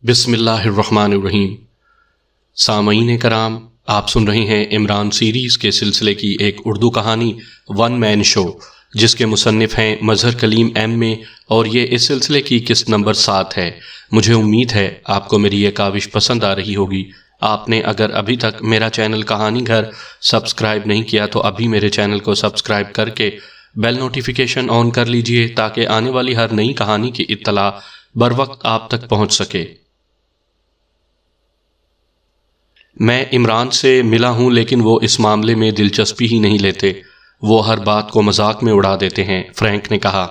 بسم اللہ الرحمن الرحیم۔ سامعین کرام، آپ سن رہے ہیں عمران سیریز کے سلسلے کی ایک اردو کہانی ون مین شو، جس کے مصنف ہیں مظہر کلیم ایم اے، اور یہ اس سلسلے کی قسط نمبر 7 ہے۔ مجھے امید ہے آپ کو میری یہ کاوش پسند آ رہی ہوگی۔ آپ نے اگر ابھی تک میرا چینل کہانی گھر سبسکرائب نہیں کیا تو ابھی میرے چینل کو سبسکرائب کر کے بیل نوٹیفیکیشن آن کر لیجئے تاکہ آنے والی ہر نئی کہانی کی اطلاع بر وقت آپ تک پہنچ سکے۔ میں عمران سے ملا ہوں لیکن وہ اس معاملے میں دلچسپی ہی نہیں لیتے، وہ ہر بات کو مذاق میں اڑا دیتے ہیں، فرینک نے کہا۔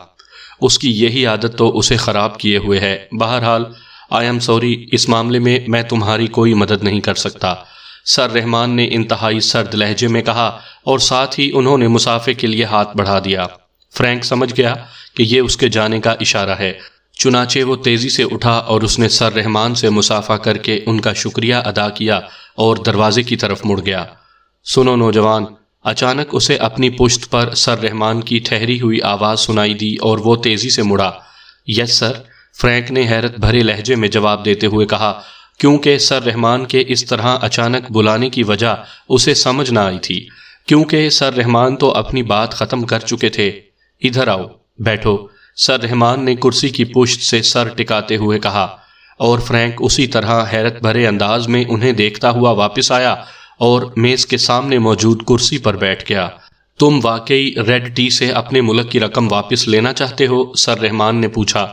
اس کی یہی عادت تو اسے خراب کیے ہوئے ہے۔ بہرحال آئی ایم سوری، اس معاملے میں تمہاری کوئی مدد نہیں کر سکتا، سر رحمان نے انتہائی سرد لہجے میں کہا، اور ساتھ ہی انہوں نے مسافے کے لیے ہاتھ بڑھا دیا۔ فرینک سمجھ گیا کہ یہ اس کے جانے کا اشارہ ہے، چنانچہ وہ تیزی سے اٹھا اور اس نے سر رحمان سے مصافحہ کر کے ان کا شکریہ ادا کیا اور دروازے کی طرف مڑ گیا۔ سنو نوجوان، اچانک اسے اپنی پشت پر سر رحمان کی ٹھہری ہوئی آواز سنائی دی اور وہ تیزی سے مڑا۔ یس سر، فرینک نے حیرت بھرے لہجے میں جواب دیتے ہوئے کہا، کیونکہ سر رحمان کے اس طرح اچانک بلانے کی وجہ اسے سمجھ نہ آئی تھی، کیونکہ سر رحمان تو اپنی بات ختم کر چکے تھے۔ ادھر آؤ، بیٹھو، سر رحمان نے کرسی کی پشت سے سر ٹکاتے ہوئے کہا، اور فرینک اسی طرح حیرت بھرے انداز میں انہیں دیکھتا ہوا واپس آیا اور میز کے سامنے موجود کرسی پر بیٹھ گیا۔ تم واقعی ریڈ ٹی سے اپنے ملک کی رقم واپس لینا چاہتے ہو؟ سر رحمان نے پوچھا۔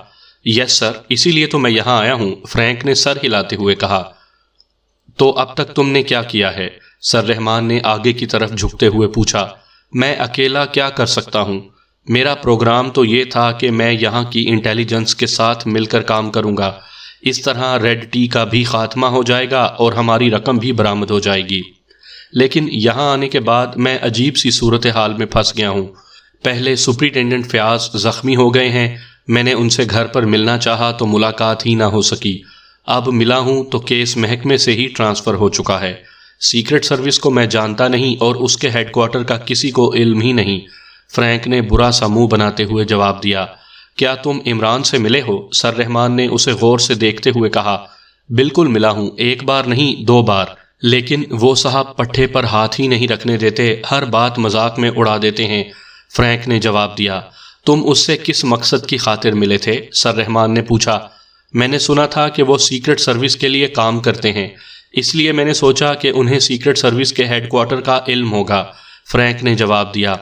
یس سر، اسی لیے تو میں یہاں آیا ہوں، فرینک نے سر ہلاتے ہوئے کہا۔ تو اب تک تم نے کیا کیا ہے؟ سر رحمان نے آگے کی طرف جھکتے ہوئے پوچھا۔ میں اکیلا کیا کر سکتا ہوں؟ میرا پروگرام تو یہ تھا کہ میں یہاں کی انٹیلیجنس کے ساتھ مل کر کام کروں گا، اس طرح ریڈ ٹی کا بھی خاتمہ ہو جائے گا اور ہماری رقم بھی برآمد ہو جائے گی۔ لیکن یہاں آنے کے بعد میں عجیب سی صورتحال میں پھنس گیا ہوں۔ پہلے سپرنٹینڈنٹ فیاض زخمی ہو گئے ہیں، میں نے ان سے گھر پر ملنا چاہا تو ملاقات ہی نہ ہو سکی، اب ملا ہوں تو کیس محکمے سے ہی ٹرانسفر ہو چکا ہے، سیکرٹ سروس کو میں جانتا نہیں اور اس کے ہیڈ کوارٹر کا کسی کو علم ہی نہیں، فرینک نے برا سا منہ بناتے ہوئے جواب دیا۔ کیا تم عمران سے ملے ہو؟ سر رحمان نے اسے غور سے دیکھتے ہوئے کہا۔ بالکل ملا ہوں، ایک بار نہیں 2 بار، لیکن وہ صاحب پٹھے پر ہاتھ ہی نہیں رکھنے دیتے، ہر بات مذاق میں اڑا دیتے ہیں، فرینک نے جواب دیا۔ تم اس سے کس مقصد کی خاطر ملے تھے؟ سر رحمان نے پوچھا۔ میں نے سنا تھا کہ وہ سیکرٹ سروس کے لیے کام کرتے ہیں، اس لیے میں نے سوچا کہ انہیں سیکرٹ سروس کے ہیڈ کوارٹر کا علم ہوگا، فرینک نے جواب دیا۔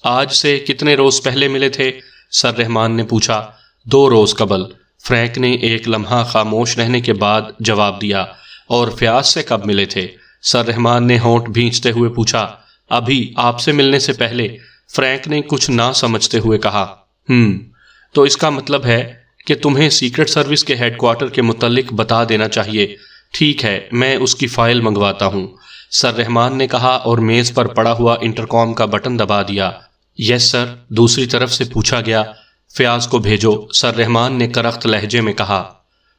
آج سے کتنے روز پہلے ملے تھے؟ سر رحمان نے پوچھا۔ 2 روز قبل، فرینک نے ایک لمحہ خاموش رہنے کے بعد جواب دیا۔ اور فیاض سے کب ملے تھے؟ سر رحمان نے ہونٹ بھینچتے ہوئے پوچھا۔ ابھی آپ سے ملنے سے پہلے، فرینک نے کچھ نہ سمجھتے ہوئے کہا۔ تو اس کا مطلب ہے کہ تمہیں سیکرٹ سروس کے ہیڈ کوارٹر کے متعلق بتا دینا چاہیے۔ ٹھیک ہے، میں اس کی فائل منگواتا ہوں، سر رحمان نے کہا اور میز پر پڑا ہوا انٹرکام کا بٹن دبا دیا۔ یس سر، دوسری طرف سے پوچھا گیا۔ فیاض کو بھیجو، سر رحمان نے کرخت لہجے میں کہا۔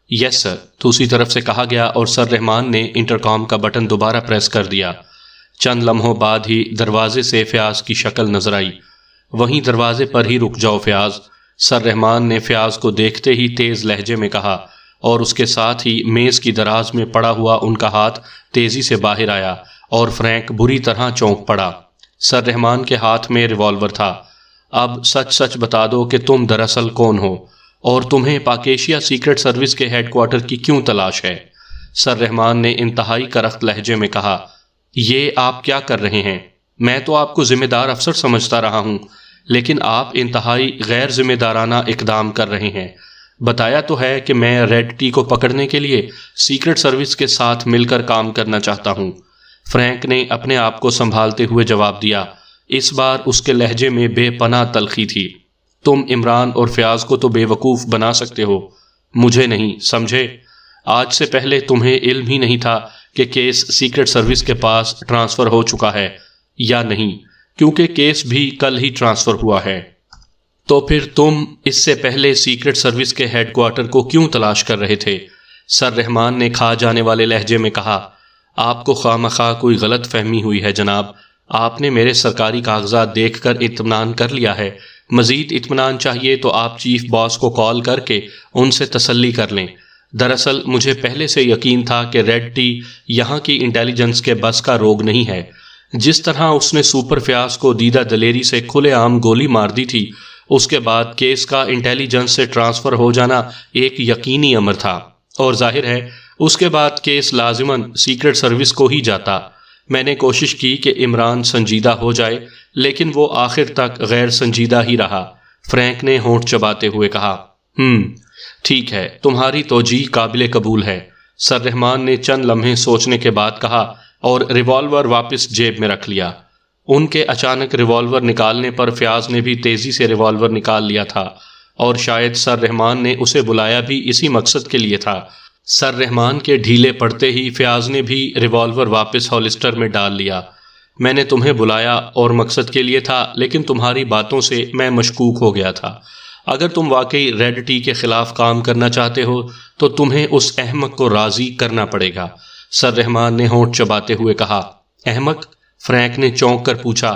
یس سر، دوسری طرف سے کہا گیا اور سر رحمان نے انٹرکام کا بٹن دوبارہ پریس کر دیا۔ چند لمحوں بعد ہی دروازے سے فیاض کی شکل نظر آئی۔ وہیں دروازے پر ہی رک جاؤ فیاض، سر رحمان نے فیاض کو دیکھتے ہی تیز لہجے میں کہا، اور اس کے ساتھ ہی میز کی دراز میں پڑا ہوا ان کا ہاتھ تیزی سے باہر آیا اور فرینک بری طرح چونک پڑا۔ سر رحمان کے ہاتھ میں ریوالور تھا۔ اب سچ سچ بتا دو کہ تم دراصل کون ہو اور تمہیں پاکیشیا سیکرٹ سروس کے ہیڈ کوارٹر کی کیوں تلاش ہے؟ سر رحمان نے انتہائی کرخت لہجے میں کہا۔ یہ آپ کیا کر رہے ہیں؟ میں تو آپ کو ذمہ دار افسر سمجھتا رہا ہوں، لیکن آپ انتہائی غیر ذمہ دارانہ اقدام کر رہے ہیں۔ بتایا تو ہے کہ میں ریڈ ٹی کو پکڑنے کے لیے سیکرٹ سروس کے ساتھ مل کر کام کرنا چاہتا ہوں، فرینک نے اپنے آپ کو سنبھالتے ہوئے جواب دیا۔ اس بار اس کے لہجے میں بے پناہ تلخی تھی۔ تم عمران اور فیاض کو تو بے وقوف بنا سکتے ہو، مجھے نہیں، سمجھے؟ آج سے پہلے تمہیں علم ہی نہیں تھا کہ کیس سیکرٹ سروس کے پاس ٹرانسفر ہو چکا ہے یا نہیں، کیونکہ کیس بھی کل ہی ٹرانسفر ہوا ہے۔ تو پھر تم اس سے پہلے سیکرٹ سروس کے ہیڈ کوارٹر کو کیوں تلاش کر رہے تھے؟ سر رحمان نے کھا جانے والے لہجے میں کہا۔ آپ کو خواہ کوئی غلط فہمی ہوئی ہے جناب، آپ نے میرے سرکاری کاغذات دیکھ کر اطمینان کر لیا ہے، مزید اطمینان چاہیے تو آپ چیف باس کو کال کر کے ان سے تسلی کر لیں۔ دراصل مجھے پہلے سے یقین تھا کہ ریڈ ٹی یہاں کی انٹیلیجنس کے بس کا روگ نہیں ہے۔ جس طرح اس نے سپر فیاض کو دیدہ دلیری سے کھلے عام گولی مار دی تھی، اس کے بعد کیس کا انٹیلیجنس سے ٹرانسفر ہو جانا ایک یقینی امر تھا، اور ظاہر ہے اس کے بعد کیس لازماً سیکرٹ سروس کو ہی جاتا۔ میں نے کوشش کی کہ عمران سنجیدہ ہو جائے، لیکن وہ آخر تک غیر سنجیدہ ہی رہا۔ فرینک نے ہونٹ چباتے ہوئے کہا، ٹھیک ہے، تمہاری توجیہ قابل قبول ہے۔ سر رحمان نے چند لمحے سوچنے کے بعد کہا اور ریوالور واپس جیب میں رکھ لیا۔ ان کے اچانک ریوالور نکالنے پر فیاض نے بھی تیزی سے ریوالور نکال لیا تھا، اور شاید سر رحمان نے اسے بلایا بھی اسی مقصد کے لیے تھا۔ سر رحمان کے ڈھیلے پڑتے ہی فیاض نے بھی ریوالور واپس ہولسٹر میں ڈال لیا۔ میں نے تمہیں بلایا اور مقصد کے لیے تھا، لیکن تمہاری باتوں سے میں مشکوک ہو گیا تھا۔ اگر تم واقعی ریڈ ٹی کے خلاف کام کرنا چاہتے ہو تو تمہیں اس احمق کو راضی کرنا پڑے گا۔ سر رحمان نے ہونٹ چباتے ہوئے کہا۔ احمق؟ فرینک نے چونک کر پوچھا۔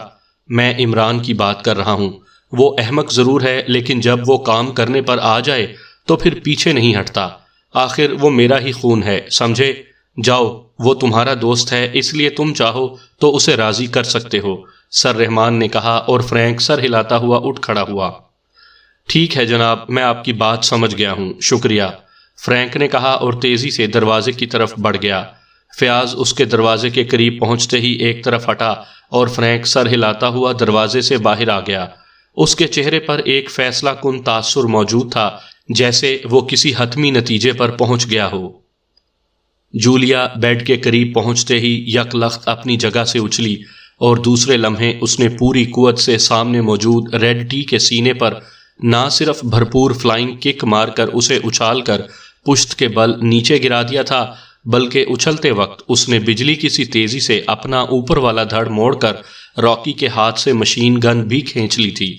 میں عمران کی بات کر رہا ہوں۔ وہ احمق ضرور ہے، لیکن جب وہ کام کرنے پر آ جائے تو پھر پیچھے نہیں ہٹتا۔ آخر وہ میرا ہی خون ہے، سمجھے؟ جاؤ، وہ تمہارا دوست ہے، اس لیے تم چاہو تو اسے راضی کر سکتے ہو، سر رحمان نے کہا، اور فرینک سر ہلاتا ہوا اٹھ کھڑا ہوا۔ ٹھیک ہے جناب، میں آپ کی بات سمجھ گیا ہوں، شکریہ، فرینک نے کہا اور تیزی سے دروازے کی طرف بڑھ گیا۔ فیاض اس کے دروازے کے قریب پہنچتے ہی ایک طرف ہٹا اور فرینک سر ہلاتا ہوا دروازے سے باہر آ گیا۔ اس کے چہرے پر ایک فیصلہ کن تاثر موجود تھا، جیسے وہ کسی حتمی نتیجے پر پہنچ گیا ہو۔ جولیا بیڈ کے قریب پہنچتے ہی یک لخت اپنی جگہ سے اچھلی، اور دوسرے لمحے اس نے پوری قوت سے سامنے موجود ریڈ ٹی کے سینے پر نہ صرف بھرپور فلائنگ کک مار کر اسے اچھال کر پشت کے بل نیچے گرا دیا تھا، بلکہ اچھلتے وقت اس نے بجلی کی سی تیزی سے اپنا اوپر والا دھڑ موڑ کر راکی کے ہاتھ سے مشین گن بھی کھینچ لی تھی،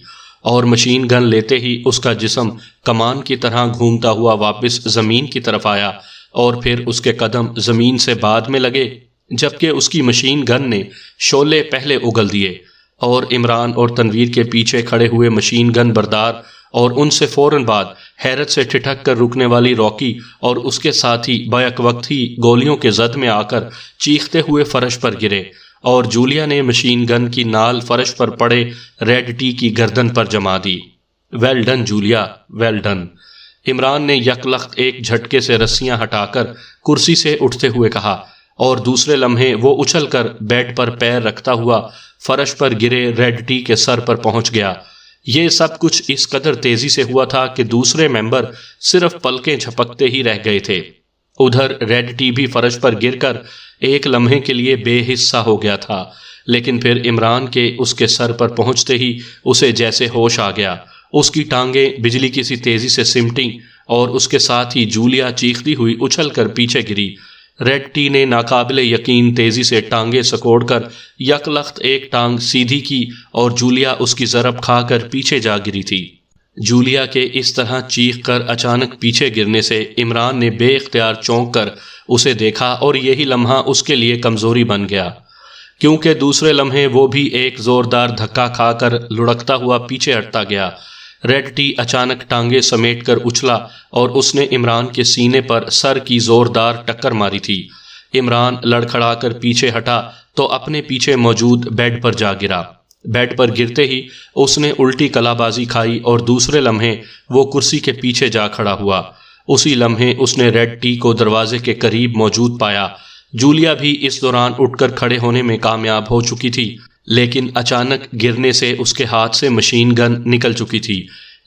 اور مشین گن لیتے ہی اس کا جسم کمان کی طرح گھومتا ہوا واپس زمین کی طرف آیا، اور پھر اس کے قدم زمین سے بعد میں لگے، جبکہ اس کی مشین گن نے شعلے پہلے اگل دیے، اور عمران اور تنویر کے پیچھے کھڑے ہوئے مشین گن بردار اور ان سے فوراً بعد حیرت سے ٹھٹک کر رکنے والی راکی اور اس کے ساتھی بیک وقت ہی گولیوں کے زد میں آ کر چیختے ہوئے فرش پر گرے، اور جولیا نے مشین گن کی نال فرش پر پڑے ریڈ ٹی کی گردن پر جما دی۔ Well done Julia, well done, Imran نے یک لخت ایک جھٹکے سے رسیاں ہٹا کر کرسی سے اٹھتے ہوئے کہا، اور دوسرے لمحے وہ اچھل کر بیڈ پر پیر رکھتا ہوا فرش پر گرے ریڈ ٹی کے سر پر پہنچ گیا۔ یہ سب کچھ اس قدر تیزی سے ہوا تھا کہ دوسرے ممبر صرف پلکیں جھپکتے ہی رہ گئے تھے۔ ادھر ریڈ ٹی بھی فرش پر گر کر ایک لمحے کے لیے بے حصہ ہو گیا تھا، لیکن پھر عمران کے اس کے سر پر پہنچتے ہی اسے جیسے ہوش آ گیا۔ اس کی ٹانگیں بجلی کی سی تیزی سے سمٹیں، اور اس کے ساتھ ہی جولیا چیختی ہوئی اچھل کر پیچھے گری۔ ریڈ ٹی نے ناقابل یقین تیزی سے ٹانگیں سکوڑ کر یک لخت ایک ٹانگ سیدھی کی، اور جولیا اس کی ضرب کھا کر پیچھے جا گری تھی۔ جولیا کے اس طرح چیخ کر اچانک پیچھے گرنے سے عمران نے بے اختیار چونک کر اسے دیکھا، اور یہی لمحہ اس کے لیے کمزوری بن گیا، کیونکہ دوسرے لمحے وہ بھی ایک زوردار دھکا کھا کر لڑکتا ہوا پیچھے ہٹتا گیا۔ ریڈ ٹی اچانک ٹانگیں سمیٹ کر اچھلا، اور اس نے عمران کے سینے پر سر کی زوردار ٹکر ماری تھی۔ عمران لڑکھڑا کر پیچھے ہٹا تو اپنے پیچھے موجود بیڈ پر جا گرا۔ بیڈ پر گرتے ہی اس نے الٹی کلا بازی کھائی، اور دوسرے لمحے وہ کرسی کے پیچھے جا کھڑا ہوا۔ اسی لمحے اس نے ریڈ ٹی کو دروازے کے قریب موجود پایا۔ جولیا بھی اس دوران اٹھ کر کھڑے ہونے میں کامیاب ہو چکی تھی، لیکن اچانک گرنے سے اس کے ہاتھ سے مشین گن نکل چکی تھی۔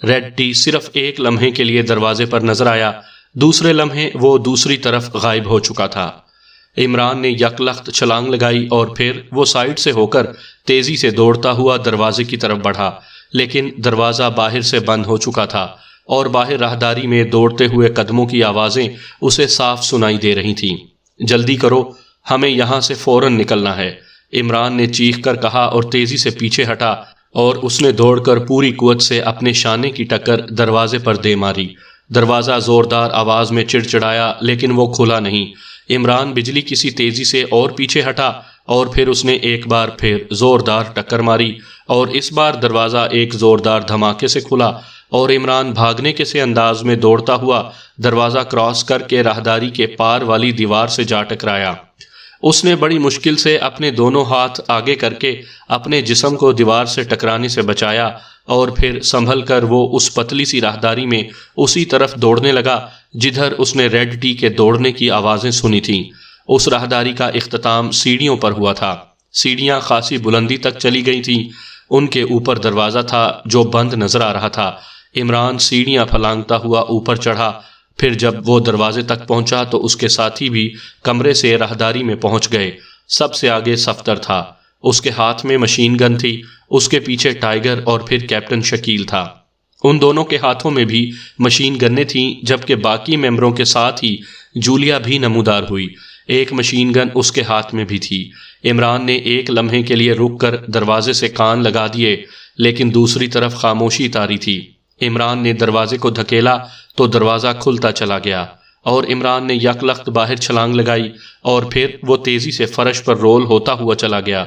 ریڈ ٹی صرف ایک لمحے کے لیے دروازے پر نظر آیا، دوسرے لمحے وہ دوسری طرف غائب ہو چکا تھا۔ عمران نے یک لخت چھلانگ لگائی، اور پھر وہ سائڈ سے ہو کر تیزی سے دوڑتا ہوا دروازے کی طرف بڑھا، لیکن دروازہ باہر سے بند ہو چکا تھا، اور باہر راہداری میں دوڑتے ہوئے قدموں کی آوازیں اسے صاف سنائی دے رہی تھیں۔ جلدی کرو، ہمیں یہاں سے فوراً نکلنا ہے، عمران نے چیخ کر کہا، اور تیزی سے پیچھے ہٹا، اور اس نے دوڑ کر پوری قوت سے اپنے شانے کی ٹکر دروازے پر دے ماری۔ دروازہ زوردار آواز میں چڑچڑایا، لیکن وہ کھلا نہیں۔ عمران بجلی کسی تیزی سے اور پیچھے ہٹا، اور پھر اس نے ایک بار پھر زوردار ٹکر ماری، اور اس بار دروازہ ایک زوردار دھماکے سے کھلا، اور عمران بھاگنے کے سے انداز میں دوڑتا ہوا دروازہ کراس کر کے راہداری کے پار والی دیوار سے جا ٹکرایا۔ اس نے بڑی مشکل سے اپنے دونوں ہاتھ آگے کر کے اپنے جسم کو دیوار سے ٹکرانے سے بچایا، اور پھر سنبھل کر وہ اس پتلی سی راہداری میں اسی طرف دوڑنے لگا جدھر اس نے ریڈ ٹی کے دوڑنے کی آوازیں سنی تھیں۔ اس راہداری کا اختتام سیڑھیوں پر ہوا تھا۔ سیڑھیاں خاصی بلندی تک چلی گئی تھیں۔ ان کے اوپر دروازہ تھا جو بند نظر آ رہا تھا۔ عمران سیڑھیاں پھلانگتا ہوا اوپر چڑھا۔ پھر جب وہ دروازے تک پہنچا تو اس کے ساتھی بھی کمرے سے راہداری میں پہنچ گئے۔ سب سے آگے صفدر تھا۔ اس کے ہاتھ میں مشین گن تھی، اس کے پیچھے ٹائیگر اور پھر کیپٹن شکیل تھا۔ ان دونوں کے ہاتھوں میں بھی مشین گنیں تھیں، جبکہ باقی ممبروں کے ساتھ ہی جولیا بھی نمودار ہوئی۔ ایک مشین گن اس کے ہاتھ میں بھی تھی۔ عمران نے ایک لمحے کے لیے رک کر دروازے سے کان لگا دیے، لیکن دوسری طرف خاموشی طاری تھی۔ عمران نے دروازے کو دھکیلا تو دروازہ کھلتا چلا گیا، اور عمران نے یک لخت باہر چھلانگ لگائی، اور پھر وہ تیزی سے فرش پر رول ہوتا ہوا چلا گیا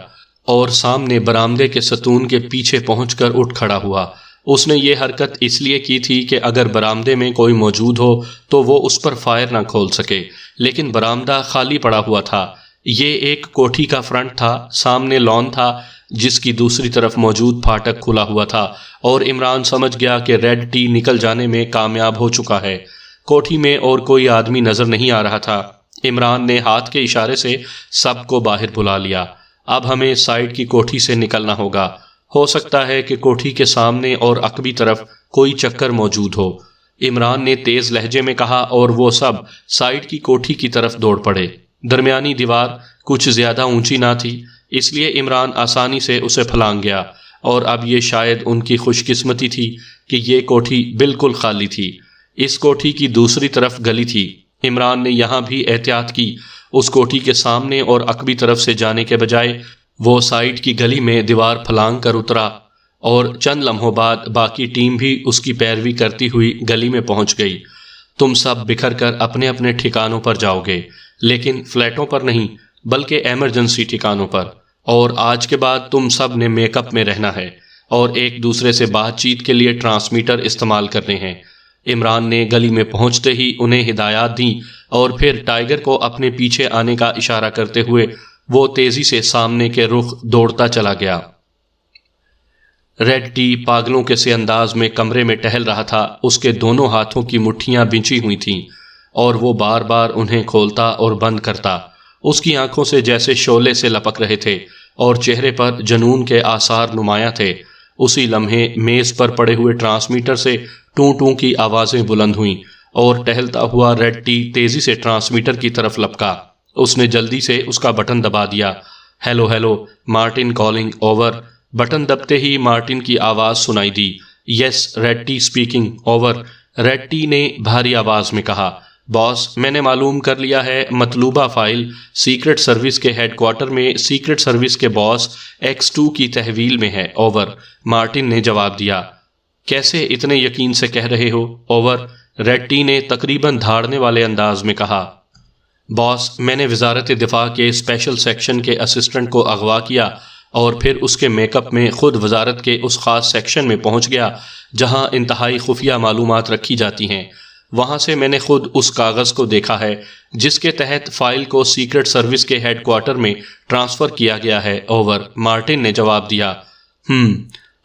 اور سامنے برآمدے کے ستون کے پیچھے پہنچ کر اٹھ کھڑا ہوا۔ اس نے یہ حرکت اس لیے کی تھی کہ اگر برآمدے میں کوئی موجود ہو تو وہ اس پر فائر نہ کھول سکے، لیکن برآمدہ خالی پڑا ہوا تھا۔ یہ ایک کوٹھی کا فرنٹ تھا، سامنے لان تھا جس کی دوسری طرف موجود پھاٹک کھلا ہوا تھا، اور عمران سمجھ گیا کہ ریڈ ٹی نکل جانے میں کامیاب ہو چکا ہے۔ کوٹھی میں اور کوئی آدمی نظر نہیں آ رہا تھا۔ عمران نے ہاتھ کے اشارے سے سب کو باہر بلا لیا۔ اب ہمیں سائڈ کی کوٹھی سے نکلنا ہوگا۔ ہو سکتا ہے کہ کوٹھی کے سامنے اور عقبی طرف کوئی چکر موجود ہو، عمران نے تیز لہجے میں کہا، اور وہ سب سائڈ کی کوٹھی کی طرف دوڑ پڑے۔ درمیانی دیوار کچھ زیادہ اونچی نہ تھی، اس لیے عمران آسانی سے اسے پھلانگ گیا، اور اب یہ شاید ان کی خوش قسمتی تھی کہ یہ کوٹھی بالکل خالی تھی۔ اس کوٹھی کی دوسری طرف گلی تھی۔ عمران نے یہاں بھی احتیاط کی۔ اس کوٹھی کے سامنے اور عقبی طرف سے جانے کے بجائے وہ سائڈ کی گلی میں دیوار پھلانگ کر اترا، اور چند لمحوں بعد باقی ٹیم بھی اس کی پیروی کرتی ہوئی گلی میں پہنچ گئی۔ تم سب بکھر کر اپنے اپنے ٹھکانوں پر جاؤ گے، لیکن فلیٹوں پر نہیں بلکہ ایمرجنسی ٹھکانوں پر، اور آج کے بعد تم سب نے میک اپ میں رہنا ہے اور ایک دوسرے سے بات چیت کے لیے ٹرانسمیٹر استعمال کرنے ہیں۔ عمران نے گلی میں پہنچتے ہی انہیں ہدایات دیں، اور پھر ٹائیگر کو اپنے پیچھے آنے کا اشارہ کرتے ہوئے وہ تیزی سے سامنے کے رخ دوڑتا چلا گیا۔ ریڈ ٹی پاگلوں کے سے انداز میں کمرے میں ٹہل رہا تھا۔ اس کے دونوں ہاتھوں کی مٹھیاں بنچی ہوئی تھیں، اور وہ بار بار انہیں کھولتا اور بند کرتا۔ اس کی آنکھوں سے جیسے شعلے سے لپک رہے تھے، اور چہرے پر جنون کے آثار نمایاں تھے۔ اسی لمحے میز پر پڑے ہوئے ٹرانسمیٹر سے ٹوں ٹوں کی آوازیں بلند ہوئیں، اور ٹہلتا ہوا ریڈ ٹی تیزی سے ٹرانسمیٹر کی طرف لپکا۔ اس نے جلدی سے اس کا بٹن دبا دیا۔ Hello hello, Martin calling, over. Button دبتے ہی مارٹن کی آواز سنائی دی۔ Yes, red T speaking, over. Red T نے بھاری آواز میں کہا، باس، میں نے معلوم کر لیا ہے مطلوبہ فائل سیکرٹ سروس کے ہیڈ کوارٹر میں سیکرٹ سروس کے باس X2 کی تحویل میں ہے، اوور۔ مارٹن نے جواب دیا۔ کیسے اتنے یقین سے کہہ رہے ہو، اوور؟ ریڈ ٹی نے تقریباً دھاڑنے والے انداز میں کہا، باس، میں نے وزارت دفاع کے اسپیشل سیکشن کے اسسٹنٹ کو اغوا کیا، اور پھر اس کے میک اپ میں خود وزارت کے اس خاص سیکشن میں پہنچ گیا جہاں انتہائی خفیہ معلومات رکھی جاتی ہیں۔ وہاں سے میں نے خود اس کاغذ کو دیکھا ہے جس کے تحت فائل کو سیکرٹ سروس کے ہیڈ کوارٹر میں ٹرانسفر کیا گیا ہے، اوور۔ مارٹن نے جواب دیا۔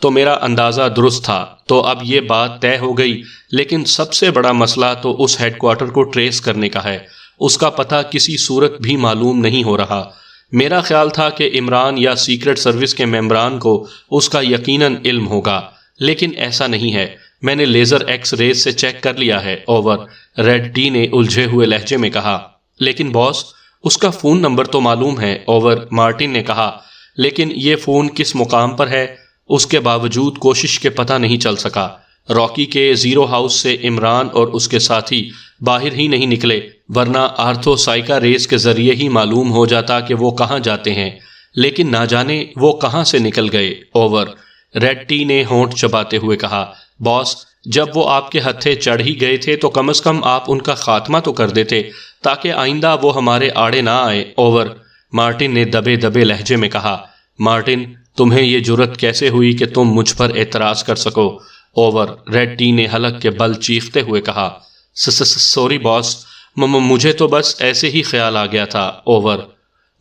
تو میرا اندازہ درست تھا۔ تو اب یہ بات طے ہو گئی، لیکن سب سے بڑا مسئلہ تو اس ہیڈ کوارٹر کو ٹریس کرنے کا ہے۔ اس کا پتہ کسی صورت بھی معلوم نہیں ہو رہا۔ میرا خیال تھا کہ عمران یا سیکرٹ سروس کے ممبران کو اس کا یقیناً علم ہوگا، لیکن ایسا نہیں ہے۔ میں نے لیزر ایکس ریز سے چیک کر لیا ہے، اوور۔ ریڈ ٹی نے الجھے ہوئے لہجے میں کہا۔ لیکن باس، اس کا فون نمبر تو معلوم ہے، اوور۔ مارٹن نے کہا، لیکن یہ فون کس مقام پر ہے اس کے باوجود کوشش کے پتہ نہیں چل سکا۔ راکی کے زیرو ہاؤس سے عمران اور اس کے ساتھی باہر ہی نہیں نکلے، ورنہ آرتھو سائیکا ریز کے ذریعے ہی معلوم ہو جاتا کہ وہ کہاں جاتے ہیں، لیکن نہ جانے وہ کہاں سے نکل گئے، اوور۔ ریڈ ٹی نے ہونٹ چباتے ہوئے کہا، باس، جب وہ آپ کے ہتھے چڑھ ہی گئے تھے تو کم از کم آپ ان کا خاتمہ تو کر دیتے تاکہ آئندہ وہ ہمارے آڑے نہ آئے، اوور۔ مارٹن نے دبے دبے لہجے میں کہا۔ مارٹن، تمہیں یہ جرت کیسے ہوئی کہ تم مجھ پر اعتراض کر سکو؟ اوور، ریڈ ٹی نے حلق کے بل چیختے ہوئے کہا۔ سوری باس، مجھے تو بس ایسے ہی خیال آ گیا تھا۔ اوور،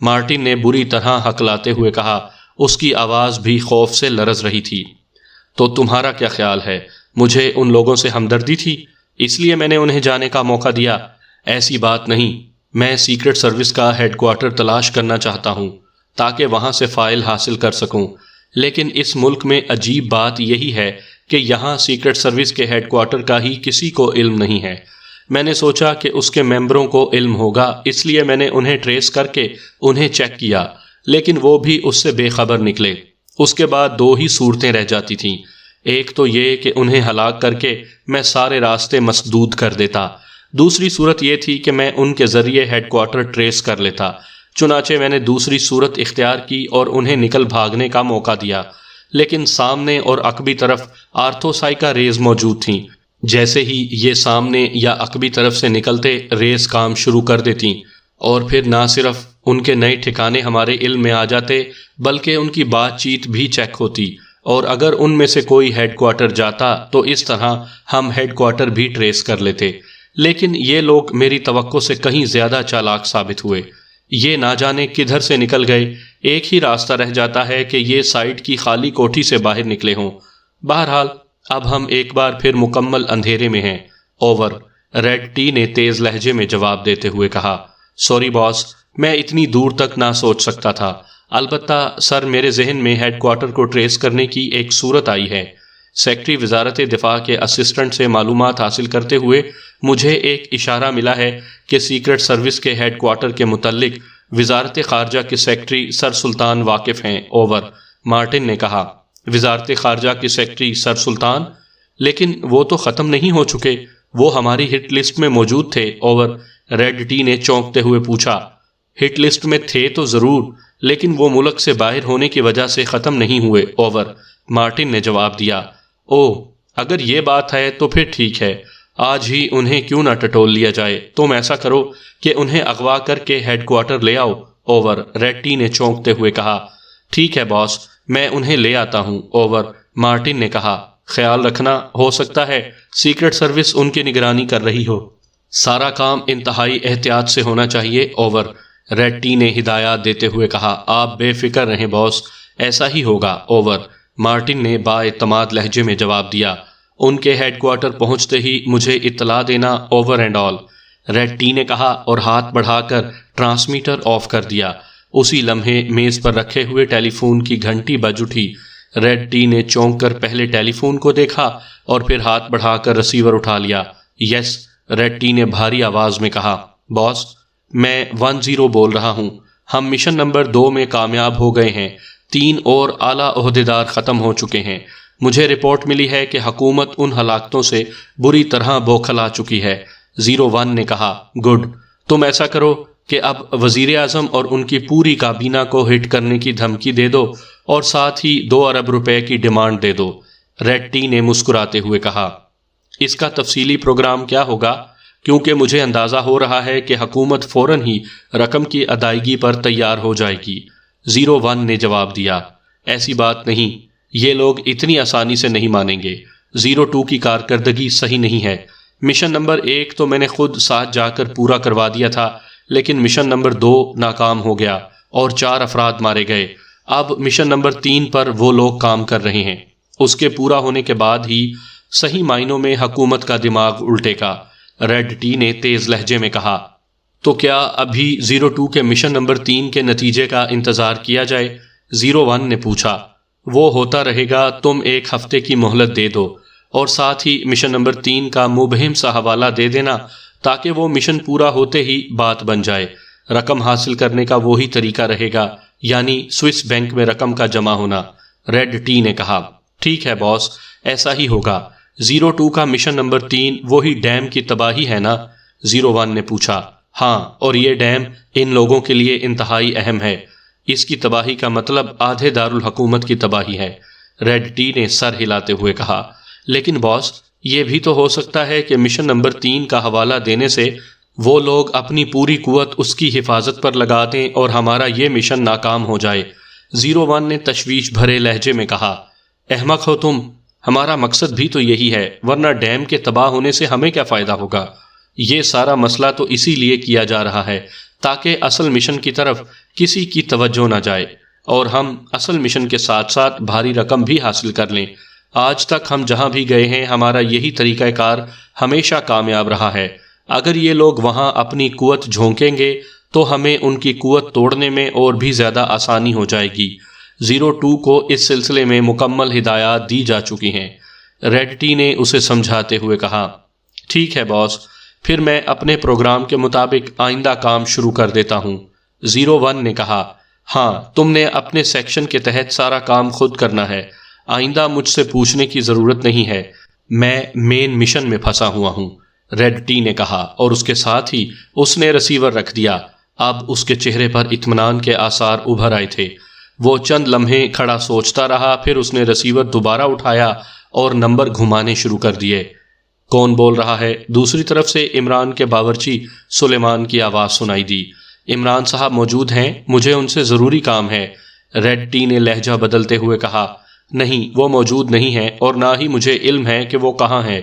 مارٹن نے بری طرح ہکلاتے ہوئے کہا، اس کی آواز بھی خوف سے لرز رہی تھی۔ تو تمہارا کیا خیال ہے؟ مجھے ان لوگوں سے ہمدردی تھی، اس لیے میں نے انہیں جانے کا موقع دیا؟ ایسی بات نہیں، میں سیکرٹ سروس کا ہیڈ کوارٹر تلاش کرنا چاہتا ہوں تاکہ وہاں سے فائل حاصل کر سکوں، لیکن اس ملک میں عجیب بات یہی ہے کہ یہاں سیکرٹ سروس کے ہیڈ کوارٹر کا ہی کسی کو علم نہیں ہے۔ میں نے سوچا کہ اس کے ممبروں کو علم ہوگا، اس لیے میں نے انہیں ٹریس کر کے انہیں چیک کیا، لیکن وہ بھی اس سے بے خبر نکلے۔ اس کے بعد دو ہی صورتیں رہ جاتی تھیں، ایک تو یہ کہ انہیں ہلاک کر کے میں سارے راستے مسدود کر دیتا، دوسری صورت یہ تھی کہ میں ان کے ذریعے ہیڈ کوارٹر ٹریس کر لیتا۔ چنانچہ میں نے دوسری صورت اختیار کی اور انہیں نکل بھاگنے کا موقع دیا، لیکن سامنے اور عقبی طرف آرتھوسائکا ریز موجود تھیں۔ جیسے ہی یہ سامنے یا عقبی طرف سے نکلتے، ریز کام شروع کر دیتی، اور پھر نہ صرف ان کے نئے ٹھکانے ہمارے علم میں آ جاتے بلکہ ان کی بات چیت بھی چیک ہوتی، اور اگر ان میں سے کوئی ہیڈ کوارٹر جاتا تو اس طرح ہم ہیڈ کوارٹر بھی ٹریس کر لیتے۔ لیکن یہ لوگ میری توقع سے کہیں زیادہ چالاک ثابت ہوئے، یہ نہ جانے کدھر سے نکل گئے۔ ایک ہی راستہ رہ جاتا ہے کہ یہ سائٹ کی خالی کوٹھی سے باہر نکلے ہوں۔ بہرحال اب ہم ایک بار پھر مکمل اندھیرے میں ہیں۔ اوور، ریڈ ٹی نے تیز لہجے میں جواب دیتے ہوئے کہا۔ سوری باس، میں اتنی دور تک نہ سوچ سکتا تھا۔ البتہ سر، میرے ذہن میں ہیڈ کوارٹر کو ٹریس کرنے کی ایک صورت آئی ہے۔ سیکٹری وزارت دفاع کے اسسٹنٹ سے معلومات حاصل کرتے ہوئے مجھے ایک اشارہ ملا ہے کہ سیکرٹ سروس کے ہیڈ کوارٹر کے متعلق وزارت خارجہ کے سیکٹری سر سلطان واقف ہیں۔ اوور، مارٹن نے کہا۔ وزارت خارجہ کے سیکٹری سر سلطان؟ لیکن وہ تو ختم نہیں ہو چکے، وہ ہماری ہٹ لسٹ میں موجود تھے۔ اوور، ریڈ ٹی نے چونکتے ہوئے پوچھا۔ ہٹ لسٹ میں تھے تو ضرور، لیکن وہ ملک سے باہر ہونے کی وجہ سے ختم نہیں ہوئے۔ اوور، مارٹن نے جواب دیا۔ اوہ، اگر یہ بات ہے تو پھر ٹھیک ہے، آج ہی انہیں کیوں نہ ٹٹول لیا جائے۔ تم ایسا کرو کہ انہیں اغوا کر کے ہیڈ کوارٹر لے آؤ۔ اوور، ریڈ ٹی نے چونکتے ہوئے کہا۔ ٹھیک ہے باس، میں انہیں لے آتا ہوں۔ اوور، مارٹن نے کہا۔ خیال رکھنا، ہو سکتا ہے سیکرٹ سروس ان کی نگرانی کر رہی ہو۔ سارا کام انتہائی احتیاط سے ہونا چاہیے۔ اوور، ریڈ ٹی نے ہدایات دیتے ہوئے کہا۔ آپ بے فکر رہیں باس، ایسا ہی ہوگا۔ اوور، مارٹن نے بااعتماد لہجے میں جواب دیا۔ ان کے ہیڈ کوارٹر پہنچتے ہی مجھے اطلاع دینا۔ Over and all, Red T نے کہا اور ہاتھ بڑھا کر ٹرانسمیٹر آف کر دیا۔ اسی لمحے میز پر رکھے ہوئے ٹیلی فون کی گھنٹی بج اٹھی۔ ریڈ ٹی نے چونک کر پہلے ٹیلی فون کو دیکھا اور پھر ہاتھ بڑھا کر ریسیور اٹھا لیا۔ یس، ریڈ ٹی نے بھاری آواز میں کہا۔ باس، میں 10 بول رہا ہوں۔ ہم مشن نمبر 2 میں کامیاب ہو گئے ہیں، 3 اور اعلیٰ عہدیدار ختم ہو چکے ہیں۔ مجھے رپورٹ ملی ہے کہ حکومت ان ہلاکتوں سے بری طرح بوکھلا چکی ہے۔ 01 نے کہا۔ گڈ، تم ایسا کرو کہ اب وزیر اعظم اور ان کی پوری کابینہ کو ہٹ کرنے کی دھمکی دے دو اور ساتھ ہی 2 ارب روپے کی ڈیمانڈ دے دو۔ ریڈ ٹی نے مسکراتے ہوئے کہا۔ اس کا تفصیلی پروگرام کیا ہوگا؟ کیونکہ مجھے اندازہ ہو رہا ہے کہ حکومت فوراً ہی رقم کی ادائیگی پر تیار ہو جائے گی۔ 01 نے جواب دیا۔ ایسی بات نہیں، یہ لوگ اتنی آسانی سے نہیں مانیں گے۔ 02 کی کارکردگی صحیح نہیں ہے۔ مشن نمبر 1 تو میں نے خود ساتھ جا کر پورا کروا دیا تھا، لیکن مشن نمبر 2 ناکام ہو گیا اور 4 افراد مارے گئے۔ اب مشن نمبر 3 پر وہ لوگ کام کر رہے ہیں۔ اس کے پورا ہونے کے بعد ہی صحیح معنوں میں حکومت کا دماغ الٹے گا۔ ریڈ ٹی نے تیز لہجے میں کہا۔ تو کیا ابھی 02 کے مشن نمبر 3 کے نتیجے کا انتظار کیا جائے؟ 01 نے پوچھا۔ وہ ہوتا رہے گا، تم 1 ہفتے کی مہلت دے دو اور ساتھ ہی مشن نمبر 3 کا مبہم سا حوالہ دے دینا تاکہ وہ مشن پورا ہوتے ہی بات بن جائے۔ رقم حاصل کرنے کا وہی طریقہ رہے گا، یعنی سوئس بینک میں رقم کا جمع ہونا۔ ریڈ ٹی نے کہا۔ ٹھیک ہے باس، ایسا ہی ہوگا۔ 02 کا مشن نمبر 3 وہی ڈیم کی تباہی ہے نا؟ 01 نے پوچھا۔ ہاں، اور یہ ڈیم ان لوگوں کے لیے انتہائی اہم ہے۔ اس کی تباہی کا مطلب آدھے دارالحکومت کی تباہی ہے۔ ریڈ ٹی نے سر ہلاتے ہوئے کہا۔ لیکن باس، یہ بھی تو ہو سکتا ہے کہ مشن نمبر 3 کا حوالہ دینے سے وہ لوگ اپنی پوری قوت اس کی حفاظت پر لگا دیں اور ہمارا یہ مشن ناکام ہو جائے۔ 01 نے تشویش بھرے لہجے میں کہا۔ احمق ہو تم، ہمارا مقصد بھی تو یہی ہے، ورنہ ڈیم کے تباہ ہونے سے ہمیں کیا فائدہ ہوگا؟ یہ سارا مسئلہ تو اسی لیے کیا جا رہا ہے تاکہ اصل مشن کی طرف کسی کی توجہ نہ جائے اور ہم اصل مشن کے ساتھ ساتھ بھاری رقم بھی حاصل کر لیں۔ آج تک ہم جہاں بھی گئے ہیں ہمارا یہی طریقہ کار ہمیشہ کامیاب رہا ہے۔ اگر یہ لوگ وہاں اپنی قوت جھونکیں گے تو ہمیں ان کی قوت توڑنے میں اور بھی زیادہ آسانی ہو جائے گی۔ 02 کو اس سلسلے میں مکمل ہدایات دی جا چکی ہیں۔ ریڈ ٹی نے اسے سمجھاتے ہوئے کہا، ٹھیک ہے باس، پھر میں اپنے پروگرام کے مطابق آئندہ کام شروع کر دیتا ہوں۔ 01 نے کہا، ہاں تم نے اپنے سیکشن کے تحت سارا کام خود کرنا ہے، آئندہ مجھ سے پوچھنے کی ضرورت نہیں ہے، میں مین مشن میں پھنسا ہوا ہوں، ریڈ ٹی نے کہا، اور اس کے ساتھ ہی اس نے ریسیور رکھ دیا۔ اب اس کے چہرے پر اطمینان کے آثار ابھر آئے تھے۔ وہ چند لمحے کھڑا سوچتا رہا، پھر اس نے ریسیور دوبارہ اٹھایا اور نمبر گھمانے شروع کر دیے۔ کون بول رہا ہے؟ دوسری طرف سے عمران کے باورچی سلیمان کی آواز سنائی دی۔ عمران صاحب موجود ہیں؟ مجھے ان سے ضروری کام ہے، ریڈ ٹی نے لہجہ بدلتے ہوئے کہا۔ نہیں، وہ موجود نہیں ہیں اور نہ ہی مجھے علم ہے کہ وہ کہاں ہے،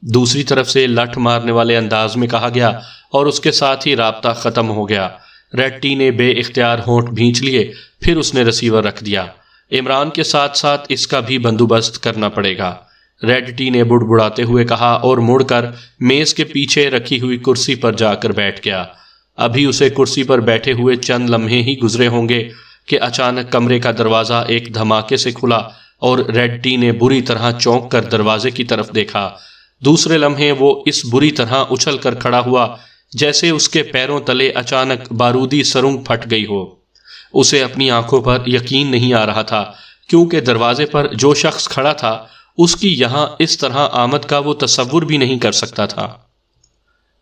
دوسری طرف سے لٹھ مارنے والے انداز میں کہا گیا، اور اس کے ساتھ ہی رابطہ ختم ہو گیا۔ ریڈ ٹی نے بے اختیار ہونٹ بھینچ لیے، پھر اس نے ریسیور رکھ دیا۔ عمران کے ساتھ ساتھ اس کا بھی بندوبست کرنا پڑے گا، ریڈ ٹی نے بڑبڑاتے ہوئے کہا اور مڑ کر میز کے پیچھے رکھی ہوئی کرسی پر جا کر بیٹھ گیا۔ ابھی اسے کرسی پر بیٹھے ہوئے چند لمحے ہی گزرے ہوں گے کہ اچانک کمرے کا دروازہ ایک دھماکے سے کھلا اور ریڈ ٹی نے بری طرح چونک کر دروازے کی طرف دیکھا۔ دوسرے لمحے وہ اس بری طرح اچھل کر کھڑا ہوا جیسے اس کے پیروں تلے اچانک بارودی سرنگ پھٹ گئی ہو۔ اسے اپنی آنکھوں پر یقین نہیں آ رہا تھا، کیونکہ دروازے پر جو شخص کھڑا تھا اس کی یہاں اس طرح آمد کا وہ تصور بھی نہیں کر سکتا تھا۔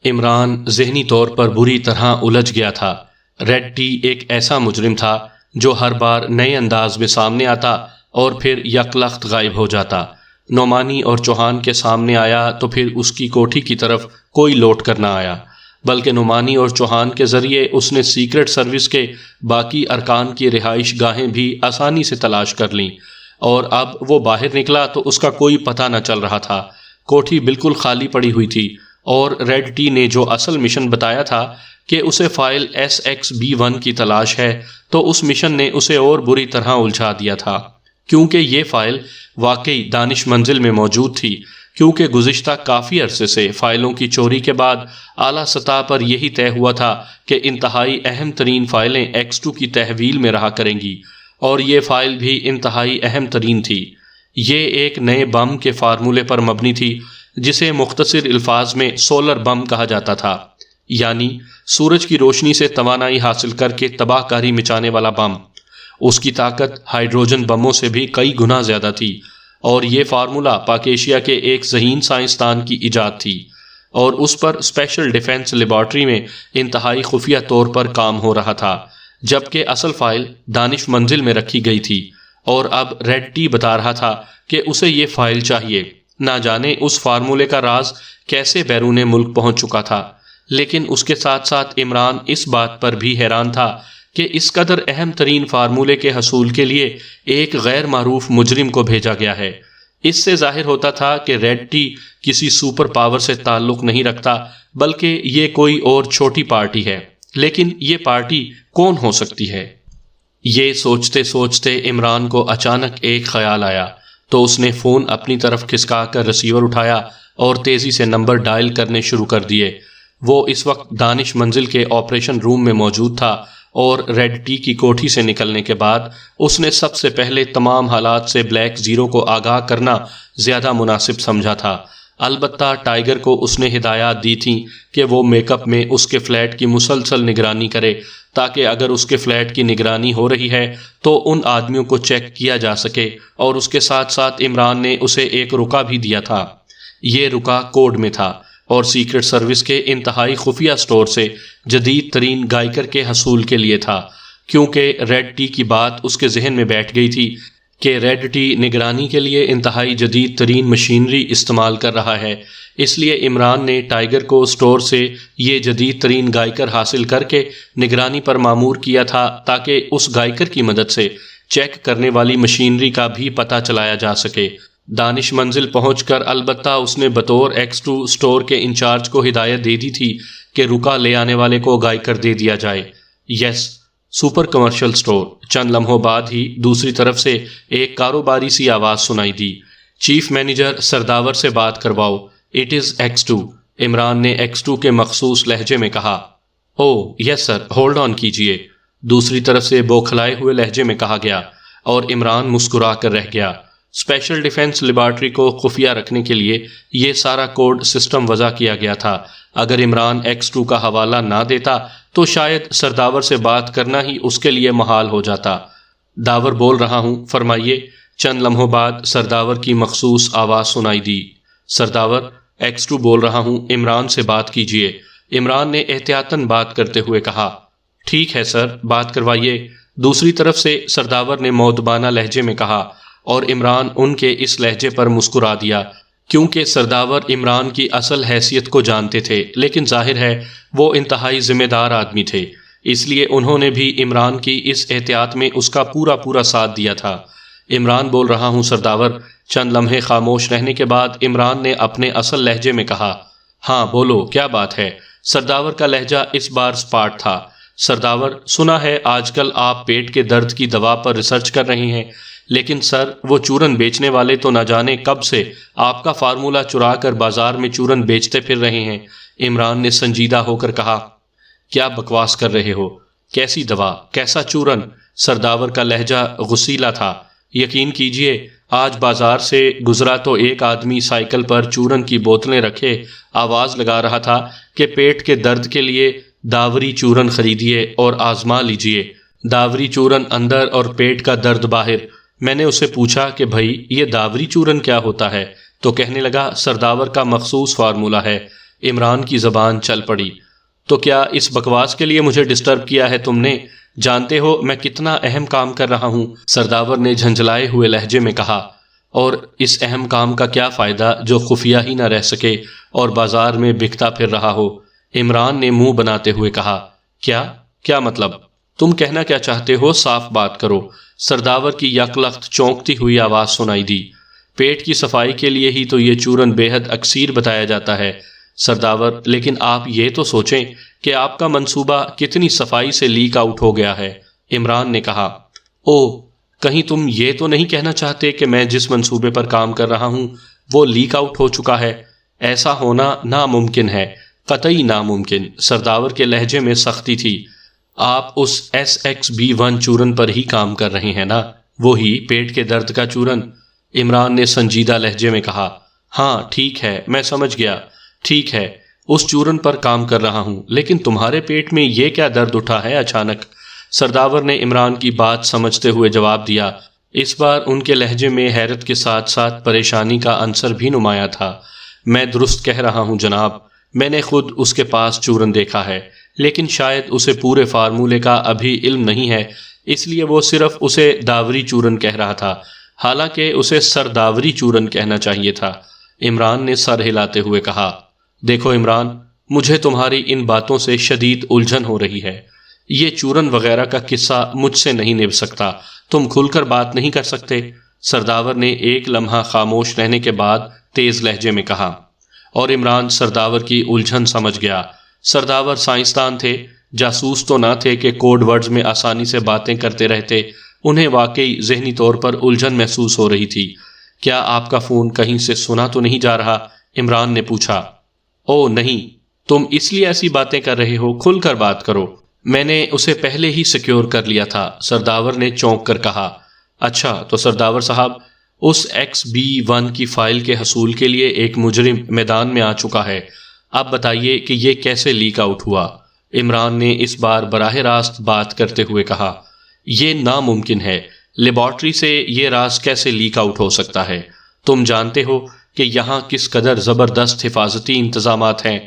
عمران ذہنی طور پر بری طرح الجھ گیا تھا۔ ریڈ ٹی ایک ایسا مجرم تھا جو ہر بار نئے انداز میں سامنے آتا اور پھر یکلخت غائب ہو جاتا۔ نعمانی اور چوہان کے سامنے آیا تو پھر اس کی کوٹھی کی طرف کوئی لوٹ کر نہ آیا، بلکہ نعمانی اور چوہان کے ذریعے اس نے سیکرٹ سروس کے باقی ارکان کی رہائش گاہیں بھی آسانی سے تلاش کر لیں، اور اب وہ باہر نکلا تو اس کا کوئی پتہ نہ چل رہا تھا۔ کوٹھی بالکل خالی پڑی ہوئی تھی، اور ریڈ ٹی نے جو اصل مشن بتایا تھا کہ اسے فائل SXB1 کی تلاش ہے، تو اس مشن نے اسے اور بری طرح الجھا دیا تھا، کیونکہ یہ فائل واقعی دانش منزل میں موجود تھی، کیونکہ گزشتہ کافی عرصے سے فائلوں کی چوری کے بعد اعلیٰ سطح پر یہی طے ہوا تھا کہ انتہائی اہم ترین فائلیں X2 کی تحویل میں رہا کریں گی، اور یہ فائل بھی انتہائی اہم ترین تھی۔ یہ ایک نئے بم کے فارمولے پر مبنی تھی جسے مختصر الفاظ میں سولر بم کہا جاتا تھا، یعنی سورج کی روشنی سے توانائی حاصل کر کے تباہ کاری مچانے والا بم۔ اس کی طاقت ہائیڈروجن بموں سے بھی کئی گنا زیادہ تھی، اور یہ فارمولا پاک ایشیا کے ایک ذہین سائنسدان کی ایجاد تھی، اور اس پر اسپیشل ڈیفنس لیبارٹری میں انتہائی خفیہ طور پر کام ہو رہا تھا، جبکہ اصل فائل دانش منزل میں رکھی گئی تھی۔ اور اب ریڈ ٹی بتا رہا تھا کہ اسے یہ فائل چاہیے۔ نہ جانے اس فارمولے کا راز کیسے بیرون ملک پہنچ چکا تھا، لیکن اس کے ساتھ ساتھ عمران اس بات پر بھی حیران تھا کہ اس قدر اہم ترین فارمولے کے حصول کے لیے ایک غیر معروف مجرم کو بھیجا گیا ہے۔ اس سے ظاہر ہوتا تھا کہ ریڈ ٹی کسی سپر پاور سے تعلق نہیں رکھتا، بلکہ یہ کوئی اور چھوٹی پارٹی ہے۔ لیکن یہ پارٹی کون ہو سکتی ہے؟ یہ سوچتے سوچتے عمران کو اچانک ایک خیال آیا، تو اس نے فون اپنی طرف کھسکا کر ریسیور اٹھایا اور تیزی سے نمبر ڈائل کرنے شروع کر دیے۔ وہ اس وقت دانش منزل کے آپریشن روم میں موجود تھا، اور ریڈ ٹی کی کوٹھی سے نکلنے کے بعد اس نے سب سے پہلے تمام حالات سے بلیک زیرو کو آگاہ کرنا زیادہ مناسب سمجھا تھا۔ البتہ ٹائیگر کو اس نے ہدایات دی تھیں کہ وہ میک اپ میں اس کے فلیٹ کی مسلسل نگرانی کرے، تاکہ اگر اس کے فلیٹ کی نگرانی ہو رہی ہے تو ان آدمیوں کو چیک کیا جا سکے، اور اس کے ساتھ ساتھ عمران نے اسے ایک رکا بھی دیا تھا۔ یہ رکا کوڈ میں تھا اور سیکرٹ سروس کے انتہائی خفیہ سٹور سے جدید ترین گائیکر کے حصول کے لیے تھا، کیونکہ ریڈ ٹی کی بات اس کے ذہن میں بیٹھ گئی تھی کہ ریڈ ٹی نگرانی کے لیے انتہائی جدید ترین مشینری استعمال کر رہا ہے۔ اس لیے عمران نے ٹائیگر کو سٹور سے یہ جدید ترین گائیکر حاصل کر کے نگرانی پر مامور کیا تھا، تاکہ اس گائیکر کی مدد سے چیک کرنے والی مشینری کا بھی پتہ چلایا جا سکے۔ دانش منزل پہنچ کر البتہ اس نے بطور X2 اسٹور کے انچارج کو ہدایت دے دی تھی کہ رکا لے آنے والے کو گائے کر دے دیا جائے۔ یس، سپر کمرشل اسٹور۔ چند لمحوں بعد ہی دوسری طرف سے ایک کاروباری سی آواز سنائی دی، چیف مینیجر سرداور سے بات کرواؤ، اٹ از X2۔ عمران نے X2 کے مخصوص لہجے میں کہا۔ او یس سر، ہولڈ آن کیجئے، دوسری طرف سے بوکھلائے ہوئے لہجے میں کہا گیا، اور عمران مسکرا کر رہ گیا۔ اسپیشل ڈیفنس لیبارٹری کو خفیہ رکھنے کے لیے یہ سارا کوڈ سسٹم وضع کیا گیا تھا۔ اگر عمران X2 کا حوالہ نہ دیتا تو شاید سرداور سے بات کرنا ہی اس کے لیے محال ہو جاتا۔ داور بول رہا ہوں، فرمائیے۔ چند لمحوں بعد سرداور کی مخصوص آواز سنائی دی، سرداور، X2 بول رہا ہوں، عمران سے بات کیجئے۔ عمران نے احتیاطاً بات کرتے ہوئے کہا۔ ٹھیک ہے سر، بات کروائیے، دوسری طرف سے سرداور نے مؤدبانہ لہجے میں کہا، اور عمران ان کے اس لہجے پر مسکرا دیا، کیونکہ سرداور عمران کی اصل حیثیت کو جانتے تھے، لیکن ظاہر ہے وہ انتہائی ذمہ دار آدمی تھے، اس لیے انہوں نے بھی عمران کی اس احتیاط میں اس کا پورا ساتھ دیا تھا۔ عمران بول رہا ہوں سرداور۔ چند لمحے خاموش رہنے کے بعد عمران نے اپنے اصل لہجے میں کہا، ہاں بولو، کیا بات ہے؟ سرداور کا لہجہ اس بار سپاٹ تھا۔ سرداور، سنا ہے آج کل آپ پیٹ کے درد کی دوا پر ریسرچ کر رہے ہیں، لیکن سر وہ چورن بیچنے والے تو نہ جانے کب سے آپ کا فارمولہ چرا کر بازار میں چورن بیچتے پھر رہے ہیں۔ عمران نے سنجیدہ ہو کر کہا، کیا بکواس کر رہے ہو؟ کیسی دوا؟ کیسا چورن؟ سرداور کا لہجہ غصیلا تھا۔ یقین کیجئے، آج بازار سے گزرا تو ایک آدمی سائیکل پر چورن کی بوتلیں رکھے آواز لگا رہا تھا کہ پیٹ کے درد کے لیے داوری چورن خریدیے اور آزما لیجئے، داوری چورن اندر اور پیٹ کا درد باہر۔ میں نے اسے پوچھا کہ بھائی یہ داوری چورن کیا ہوتا ہے، تو کہنے لگا سرداور کا مخصوص فارمولہ ہے۔ عمران کی زبان چل پڑی۔ تو کیا اس بکواس کے لیے مجھے ڈسٹرب کیا ہے تم نے؟ جانتے ہو میں کتنا اہم کام کر رہا ہوں، سرداور نے جھنجھلائے ہوئے لہجے میں کہا۔ اور اس اہم کام کا کیا فائدہ جو خفیہ ہی نہ رہ سکے اور بازار میں بکتا پھر رہا ہو؟ عمران نے منہ بناتے ہوئے کہا۔ کیا مطلب؟ تم کہنا کیا چاہتے ہو؟ صاف بات کرو۔ سرداور کی یکلخت چونکتی ہوئی آواز سنائی دی۔ پیٹ کی صفائی کے لیے ہی تو یہ چورن بے حد اکثیر بتایا جاتا ہے سرداور، لیکن آپ یہ تو سوچیں کہ آپ کا منصوبہ کتنی صفائی سے لیک آؤٹ ہو گیا ہے۔ عمران نے کہا، او، کہیں تم یہ تو نہیں کہنا چاہتے کہ میں جس منصوبے پر کام کر رہا ہوں وہ لیک آؤٹ ہو چکا ہے؟ ایسا ہونا ناممکن ہے، قطعی ناممکن۔ سرداور کے لہجے میں سختی تھی۔ آپ اس SXB1 چورن پر ہی کام کر رہے ہیں نا؟ وہی پیٹ کے درد کا چورن؟ عمران نے سنجیدہ لہجے میں کہا۔ ہاں ٹھیک ہے، میں سمجھ گیا، ٹھیک ہے، اس چورن پر کام کر رہا ہوں، لیکن تمہارے پیٹ میں یہ کیا درد اٹھا ہے اچانک؟ سرداور نے عمران کی بات سمجھتے ہوئے جواب دیا۔ اس بار ان کے لہجے میں حیرت کے ساتھ ساتھ پریشانی کا عنصر بھی نمایاں تھا۔ میں درست کہہ رہا ہوں جناب، میں نے خود اس کے پاس چورن دیکھا ہے، لیکن شاید اسے پورے فارمولے کا ابھی علم نہیں ہے، اس لیے وہ صرف اسے داوری چورن کہہ رہا تھا، حالانکہ اسے سرداوری چورن کہنا چاہیے تھا۔ عمران نے سر ہلاتے ہوئے کہا، دیکھو عمران، مجھے تمہاری ان باتوں سے شدید الجھن ہو رہی ہے۔ یہ چورن وغیرہ کا قصہ مجھ سے نہیں نبھ سکتا، تم کھل کر بات نہیں کر سکتے؟ سرداور نے ایک لمحہ خاموش رہنے کے بعد تیز لہجے میں کہا، اور عمران سرداور کی الجھن سمجھ گیا۔ سرداور سائنسدان تھے، جاسوس تو نہ تھے کہ کوڈ ورڈز میں آسانی سے باتیں کرتے رہتے۔ انہیں واقعی ذہنی طور پر الجھن محسوس ہو رہی تھی۔ کیا آپ کا فون کہیں سے سنا تو نہیں جا رہا؟ عمران نے پوچھا۔ او نہیں، تم اس لیے ایسی باتیں کر رہے ہو؟ کھل کر بات کرو۔ میں نے اسے پہلے ہی سیکیور کر لیا تھا، سرداور نے چونک کر کہا۔ اچھا، تو سرداور صاحب، اس XB1 کی فائل کے حصول کے لیے ایک مجرم میدان میں آ چکا ہے۔ اب بتائیے کہ یہ کیسے لیک آؤٹ ہوا؟ عمران نے اس بار براہ راست بات کرتے ہوئے کہا۔ یہ ناممکن ہے، لیبارٹری سے یہ راز کیسے لیک آؤٹ ہو سکتا ہے؟ تم جانتے ہو کہ یہاں کس قدر زبردست حفاظتی انتظامات ہیں؟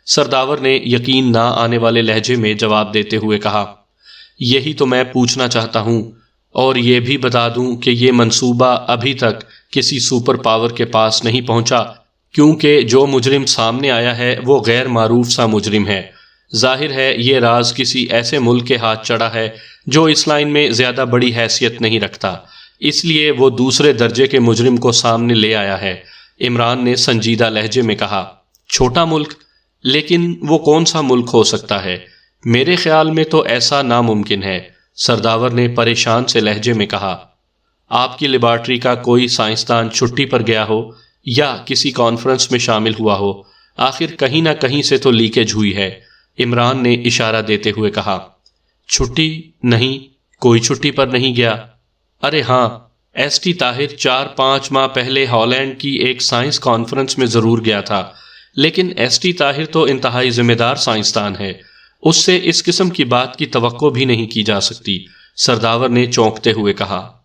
سرداور نے یقین نہ آنے والے لہجے میں جواب دیتے ہوئے کہا۔ یہی تو میں پوچھنا چاہتا ہوں، اور یہ بھی بتا دوں کہ یہ منصوبہ ابھی تک کسی سپر پاور کے پاس نہیں پہنچا، کیونکہ جو مجرم سامنے آیا ہے وہ غیر معروف سا مجرم ہے۔ ظاہر ہے یہ راز کسی ایسے ملک کے ہاتھ چڑھا ہے جو اس لائن میں زیادہ بڑی حیثیت نہیں رکھتا۔ اس لیے وہ دوسرے درجے کے مجرم کو سامنے لے آیا ہے۔ عمران نے سنجیدہ لہجے میں کہا، چھوٹا ملک؟ لیکن وہ کون سا ملک ہو سکتا ہے؟ میرے خیال میں تو ایسا ناممکن ہے۔ سرداور نے پریشان سے لہجے میں کہا، آپ کی لیبارٹری کا کوئی سائنسدان چھٹی پر گیا ہو یا کسی کانفرنس میں شامل ہوا ہو، آخر کہیں نہ کہیں سے تو لیکیج ہوئی ہے۔ عمران نے اشارہ دیتے ہوئے کہا، چھٹی نہیں، کوئی چھٹی پر نہیں گیا۔ ارے ہاں، ایس ٹی طاہر 4-5 ماہ پہلے ہالینڈ کی ایک سائنس کانفرنس میں ضرور گیا تھا، لیکن ایس ٹی طاہر تو انتہائی ذمہ دار سائنسدان ہے، اس سے اس قسم کی بات کی توقع بھی نہیں کی جا سکتی، سرداور نے چونکتے ہوئے کہا۔